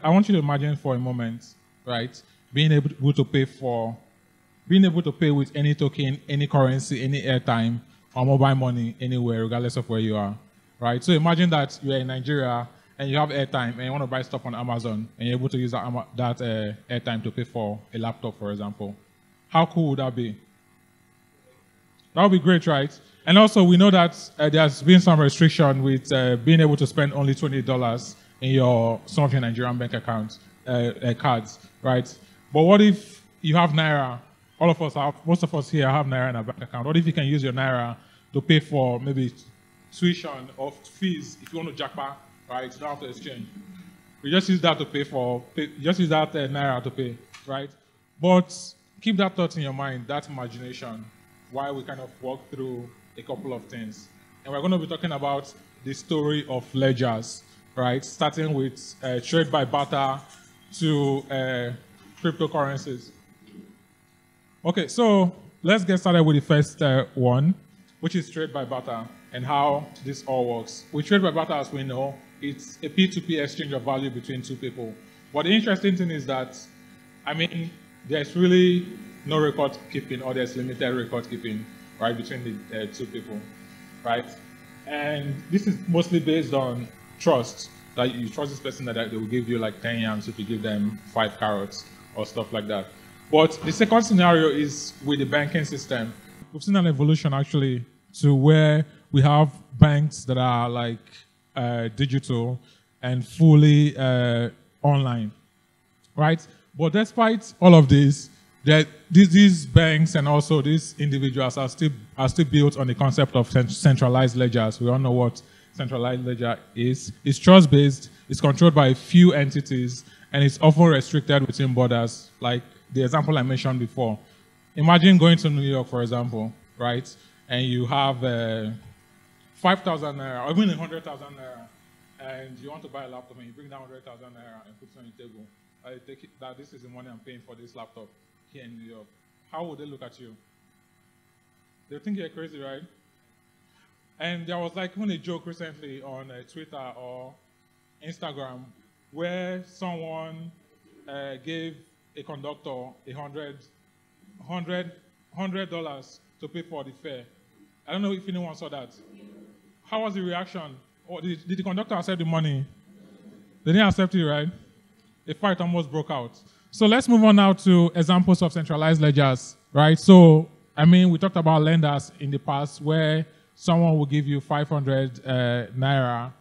I want you to imagine for a moment, right, being able to pay with any token, any currency, any airtime, or mobile money anywhere, regardless of where you are, right? So imagine that you're in Nigeria and you have airtime and you want to buy stuff on Amazon and you're able to use that airtime to pay for a laptop, for example. How cool would that be? That would be great, right? And also, we know that there's been some restriction with being able to spend only $20 in some of your Nigerian bank accounts, cards, right? But what if you have Naira? Most of us here have Naira in our bank account. What if you can use your Naira to pay for maybe tuition or fees if you want to jackpot, right? You don't have to exchange. You just use that to just use that Naira to pay, right? But keep that thought in your mind, that imagination, while we kind of walk through a couple of things. And we're going to be talking about the story of ledgers, right? Starting with trade by barter to cryptocurrencies. Okay, so let's get started with the first one, which is trade by barter and how this all works. With trade by barter, as we know, it's a P2P exchange of value between two people. But the interesting thing is that, there's really no record keeping, or there's limited record keeping, right, between the two people, right? And this is mostly based on trust, that you trust this person that they will give you like 10 yams if you give them 5 carrots or stuff like that. But the second scenario is with the banking system. We've seen an evolution actually to where we have banks that are like digital and fully online, right? But despite all of this, these banks and also these individuals are still built on the concept of centralized ledgers. We all know what centralized ledger is. It's trust-based, it's controlled by a few entities, and it's often restricted within borders, like the example I mentioned before. Imagine going to New York, for example, right? And you have 5,000 naira, or even 100,000 naira, and you want to buy a laptop, and you bring down 100,000 naira and put it on the table. I take it that this is the money I'm paying for this laptop here in New York. How would they look at you? They think you're crazy, right? And there was like even a joke recently on Twitter or Instagram where someone gave a conductor $100 to pay for the fare. I don't know if anyone saw that. How was the reaction? Or did the conductor accept the money? They didn't accept it, right? A fight almost broke out. So let's move on now to examples of centralized ledgers, right? So, we talked about lenders in the past where someone will give you 500 naira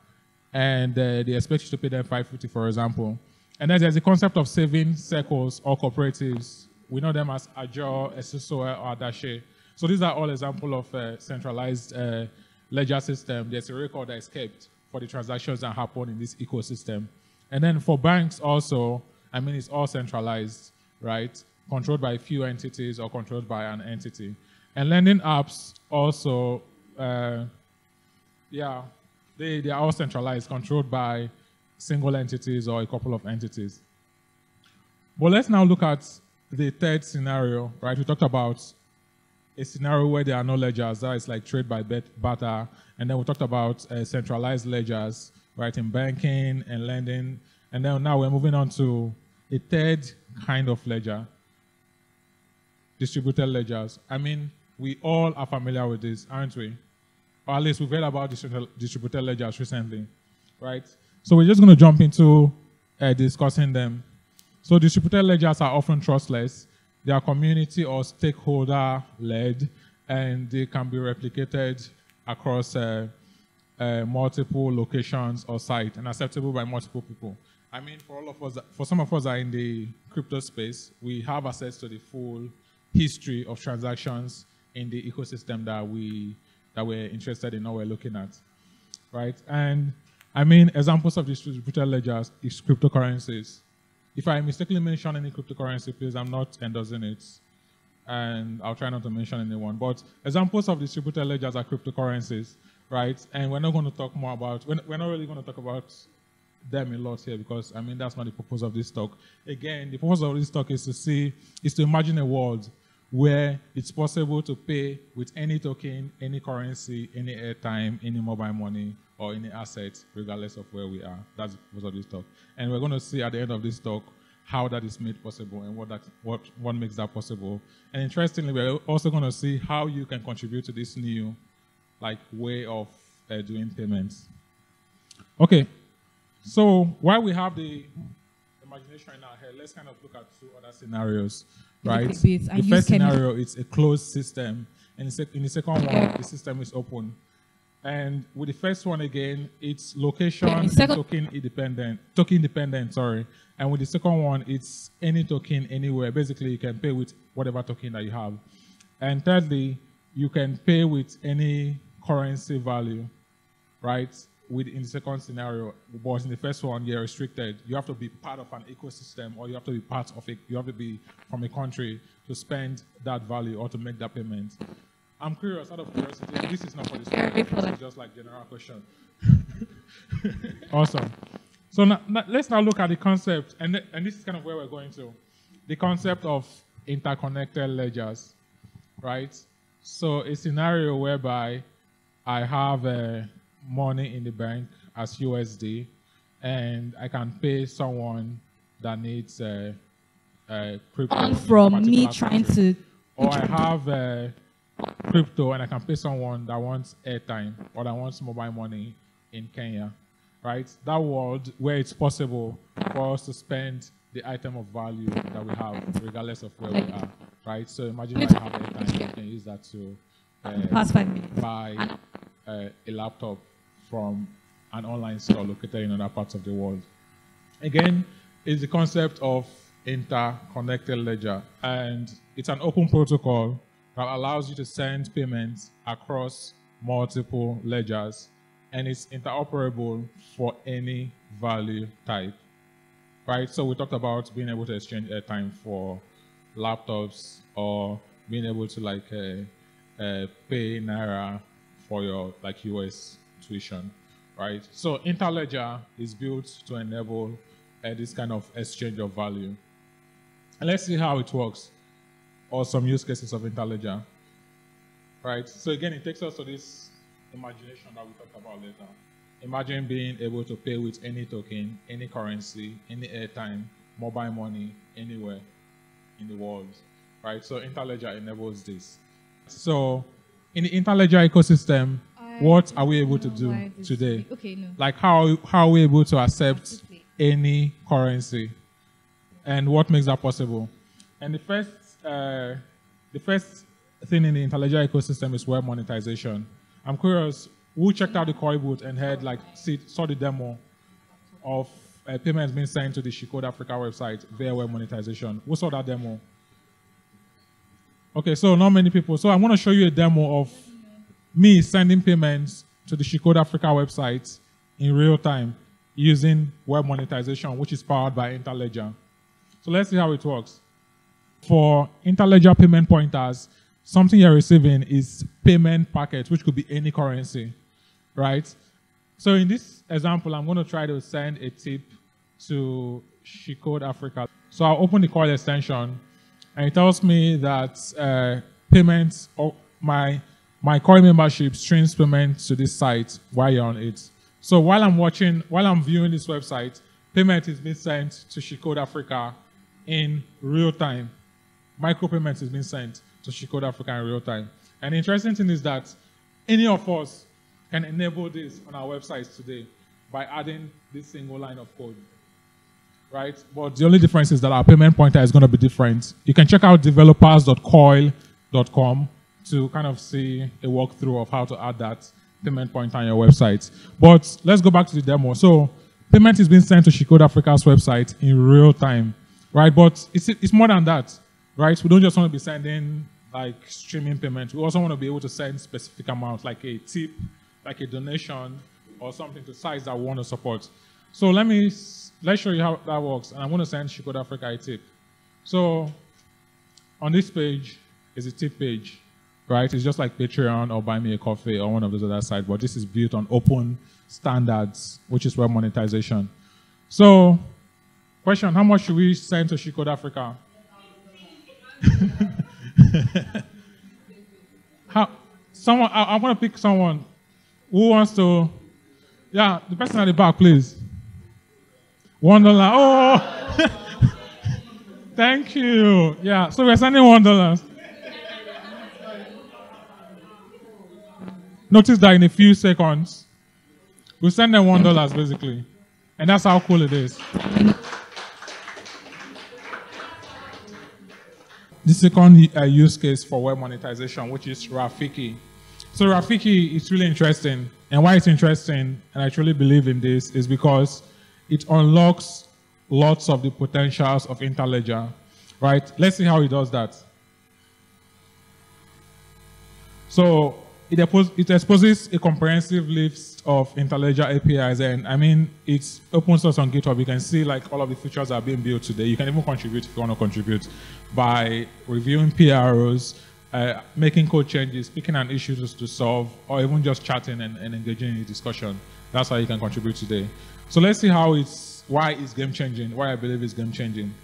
and they expect you to pay them 550, for example. And then there's the concept of saving circles or cooperatives. We know them as Ajo, Esuso, or Adashe. So these are all examples of centralized ledger system. There's a record that is kept for the transactions that happen in this ecosystem. And then for banks also, it's all centralized, right? Controlled by a few entities or controlled by an entity. And lending apps also, they are all centralized, controlled by single entities or a couple of entities. But let's now look at the third scenario, right? We talked about a scenario where there are no ledgers, that is like trade by barter. And then we talked about centralized ledgers, right, in banking and lending. And then now we're moving on to a third kind of ledger, distributed ledgers. We all are familiar with this, aren't we? Or at least we've heard about distributed ledgers recently, right? So we're just going to jump into discussing them. So distributed ledgers are often trustless. They are community or stakeholder-led, and they can be replicated across multiple locations or sites and acceptable by multiple people. For all of us, for some of us that are in the crypto space, we have access to the full history of transactions in the ecosystem that we're interested in or we're looking at, right? And examples of distributed ledgers is cryptocurrencies. If I mistakenly mention any cryptocurrency, please, I'm not endorsing it, and I'll try not to mention anyone. But examples of distributed ledgers are cryptocurrencies, right? And we're not going to talk more about. We're not really going to talk about them a lot here because that's not the purpose of this talk. Again, the purpose of this talk is to imagine a world where it's possible to pay with any token, any currency, any airtime, any mobile money, or any asset, regardless of where we are. That's the purpose of this talk. And we're going to see at the end of this talk how that is made possible and what makes that possible. And interestingly, we're also going to see how you can contribute to this new way of doing payments. Okay, so while we have the imagination in our head, let's kind of look at two other scenarios, right? The first scenario, it's a closed system, and in the second one, the system is open. And with the first one again, it's location and token dependent, sorry. And with the second one, it's any token anywhere. Basically, you can pay with whatever token that you have. And thirdly, you can pay with any currency value, right? In the second scenario, but in the first one, you're restricted. You have to be part of an ecosystem, or you have to be part of you have to be from a country to spend that value or to make that payment. I'm curious, out of curiosity, this is not for this one, this is just like general question. Awesome. So let's now look at the concept, and this is kind of where we're going to. The concept of interconnected ledgers, right? So a scenario whereby I have money in the bank as USD, and I can pay someone that needs crypto. From me trying to... Or I have crypto and I can pay someone that wants airtime or that wants mobile money in Kenya, right? That world where it's possible for us to spend the item of value that we have regardless of where we are, right? So imagine I have airtime, you can use that to buy a laptop from an online store located in other parts of the world. Again, it's the concept of interconnected ledger, and it's an open protocol that allows you to send payments across multiple ledgers, and it's interoperable for any value type, right? So we talked about being able to exchange airtime for laptops, or being able to pay Naira for your US tuition, right? So Interledger is built to enable this kind of exchange of value. And let's see how it works, or some use cases of Interledger, right? So again, it takes us to this imagination that we talked about later. Imagine being able to pay with any token, any currency, any airtime, mobile money, anywhere in the world, right? So Interledger enables this. So in the Interledger ecosystem, what are we able to do today? Okay, no. Like how are we able to accept any currency? And what makes that possible? And the first thing in the Interledger ecosystem is web monetization. I'm curious, who checked out the Koi booth and had saw the demo of payments being sent to the Shicode Africa website via web monetization? Who saw that demo? Okay, so not many people. So I'm going to show you a demo of me sending payments to the Shicode Africa website in real time using web monetization, which is powered by Interledger. So let's see how it works. For Interledger payment pointers, something you're receiving is payment packets, which could be any currency, right? So in this example, I'm going to try to send a tip to Shicode Africa. So I'll open the Coil extension, and it tells me that payments, or my Coil membership streams payments to this site while you're on it. So while I'm viewing this website, payment is being sent to Shicode Africa in real time. Micropayments is being sent to Shicode Africa in real time. And the interesting thing is that any of us can enable this on our websites today by adding this single line of code, right? But the only difference is that our payment pointer is going to be different. You can check out developers.coil.com to kind of see a walkthrough of how to add that payment pointer on your website. But let's go back to the demo. So payment is being sent to Shicode Africa's website in real time, right? But it's more than that, right? We don't just want to be sending streaming payments. We also want to be able to send specific amounts, like a tip, like a donation, or something to sites that we want to support. So let's show you how that works. And I'm going to send Shicode Africa a tip. So on this page is a tip page, right? It's just like Patreon or Buy Me a Coffee or one of those other sites, but this is built on open standards, which is web monetization. So, question, how much should we send to Shicode Africa? I want to pick someone who wants to Yeah, the person at the back, please. $1. Oh, thank you. Yeah, so we're sending $1. Notice that in a few seconds, we'll send them $1 basically. And that's how cool it is. The second use case for web monetization, which is Rafiki. So Rafiki is really interesting. And why it's interesting, and I truly believe in this, is because it unlocks lots of the potentials of Interledger, right? Let's see how it does that. So it exposes a comprehensive list of Interledger APIs, and I mean, it's open source on GitHub. You can see like all of the features that are being built today. You can even contribute if you want to contribute by reviewing PROs, making code changes, picking an issue to solve, or even just chatting and engaging in a discussion. That's how you can contribute today. So let's see why it's game changing, why I believe it's game changing.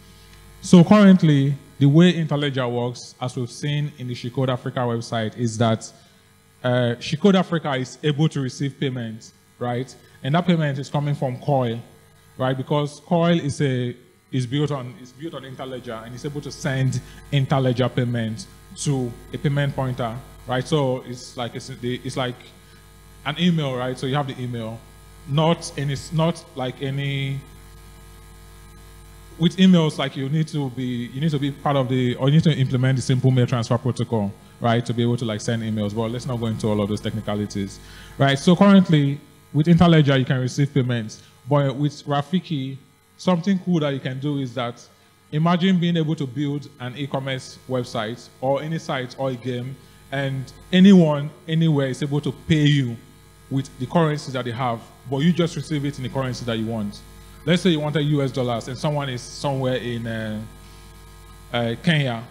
So currently, the way Interledger works, as we've seen in the Shecode Africa website, is that Shecode Africa is able to receive payment, right? And that payment is coming from Coil, right? Because Coil is built on Interledger, and it's able to send Interledger payment to a payment pointer, right? So it's like an email, right? So you have the email, with emails, like you need to be part of or you need to implement the simple mail transfer protocol, right, to be able to like send emails. But let's not go into all of those technicalities, right? So currently with Interledger, you can receive payments, but with Rafiki, something cool that you can do is that imagine being able to build an e-commerce website or any site or a game, and anyone, anywhere is able to pay you with the currency that they have, but you just receive it in the currency that you want. Let's say you wanted US dollars and someone is somewhere in Kenya,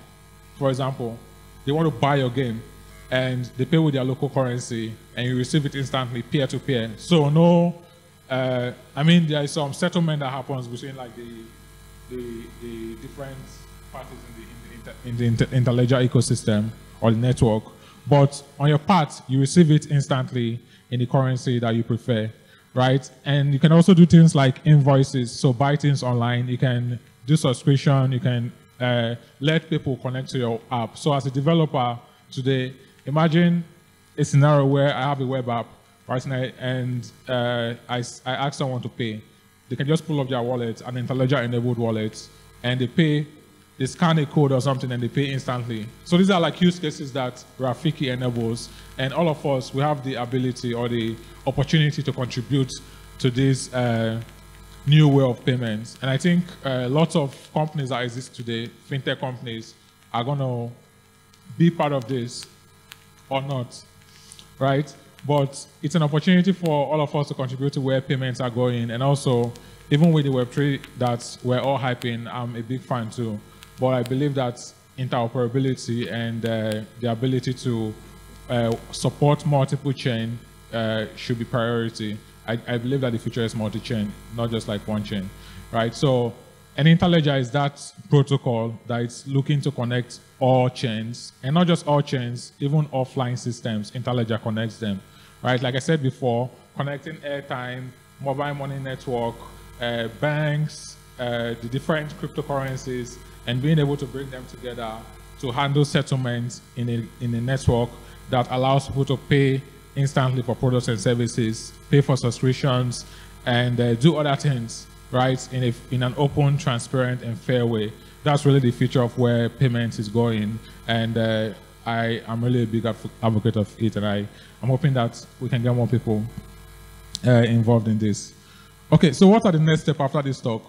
for example. They want to buy your game and they pay with their local currency and you receive it instantly, peer-to-peer. So no, I mean, there is some settlement that happens between like the different parties in the Interledger ecosystem or the network. But on your part, you receive it instantly in the currency that you prefer, right? And you can also do things like invoices, so buy things online. You can do subscription. You can let people connect to your app. So as a developer today, imagine a scenario where I have a web app, right? And I ask someone to pay. They can just pull up their wallet, an Interledger-enabled wallet, and they scan a code or something and they pay instantly. So these are like use cases that Rafiki enables, and all of us, we have the ability or the opportunity to contribute to this new way of payments. And I think lots of companies that exist today, fintech companies, are going to be part of this or not, right? But it's an opportunity for all of us to contribute to where payments are going. And also, even with the Web3 that we're all hyping, I'm a big fan too. But I believe that interoperability and the ability to support multiple chain should be priority. I believe that the future is multi-chain, not just like one chain, right? So an Interledger is that protocol that is looking to connect all chains, and not just all chains, even offline systems. Interledger connects them, right? Like I said before, connecting airtime, mobile money network, banks, the different cryptocurrencies, and being able to bring them together to handle settlements in a network that allows people to pay instantly for products and services, pay for subscriptions, and do other things, right, in an open, transparent, and fair way. That's really the future of where payments is going, and I am really a big advocate of it, and I'm hoping that we can get more people involved in this. Okay, so what are the next steps after this talk?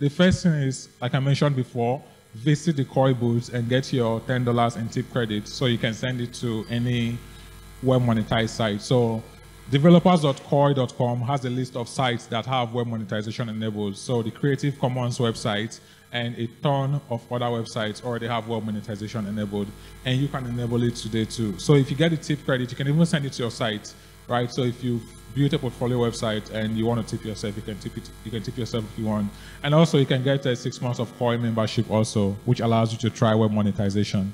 The first thing is, like I mentioned before, visit the Koi booth and get your $10 in tip credit so you can send it to any web monetized site. So developers.koi.com has a list of sites that have web monetization enabled. So the Creative Commons website and a ton of other websites already have web monetization enabled, and you can enable it today too. So if you get a tip credit, you can even send it to your site, right? So if you build a portfolio website and you want to tip yourself, you can tip yourself if you want. And also you can get 6 months of Koi membership also, which allows you to try web monetization.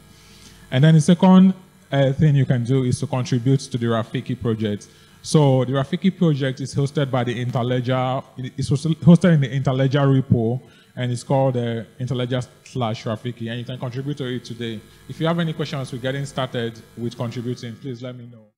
And then the second thing you can do is to contribute to the Rafiki project. So the Rafiki project is hosted by the Interledger. It's hosted in the Interledger repo, and it's called Interledger/Rafiki, and you can contribute to it today. If you have any questions, we're getting started with contributing. Please let me know.